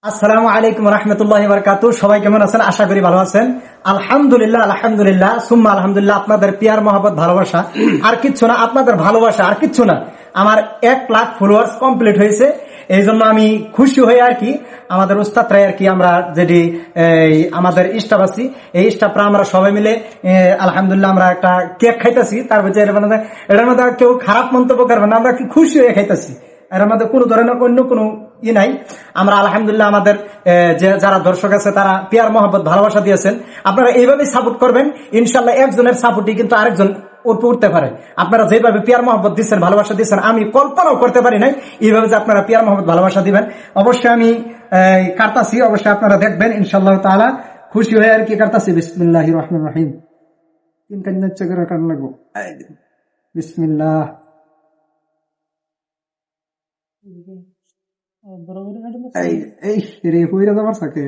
আসসালামু আলাইকুম রহমতুল্লাহি বারাকাতুহু। সবাই কেমন আছেন? আশা করি ভালো আছেন। আলহামদুলিল্লাহ আলহামদুলিল্লাহ সুম্মা আলহামদুলিল্লাহ। আপনাদের পিয়ার মহব্বত ভালোবাসা আর কিচ্ছু না, আপনাদের ভালোবাসা আর কিচ্ছু না। আমার 1 লাখ ফলোয়ার্স কমপ্লিট হয়েছে, এই জন্য আমি খুশি হয়ে আর কি আমাদের উস্তাদরাই আর কি আমরা যেটি আমাদের স্টাফ আছি, এই স্টাফরা আমরা সবাই মিলে আলহামদুলিল্লাহ আমরা একটা কেক খাইতেছি। তার ভিতরে এটার মধ্যে কেউ খারাপ মন্তব্য করবে না, আমরা কি খুশি হয়ে খাইতেছি। এর মধ্যে কোনো ধরনের অন্য কোনো নাই। আমরা আলহামদুলিল্লাহ আমাদের যে যারা দর্শক আছে তারা পিয়ার মহব্বত ভালোবাসা দিয়েছেন, আপনারা এইভাবেই সাপোর্ট করবেন। ইনশাল্লাহ একজনের সাপোর্টই কিন্তু আরেকজন উঠতে পারে। আপনারা যেভাবে পিয়ার মহব্বত দিচ্ছেন, ভালোবাসা দিচ্ছেন, আমি কল্পনাও করতে পারি নাই এইভাবে যে আপনারা পিয়ার মহব্বত ভালোবাসা দিবেন। অবশ্যই আমি কাটতাছি, অবশ্যই আপনারা দেখবেন ইনশাল্লাহ তাআলা। খুশি হয়ে আর কি কাটতাছি। বিসমিল্লাহির রহমানির রহিম। তিন কান্না চেকার কাট লাগবো। বিসমিল্লাহ। এই রে হইরা যাবার থাকে।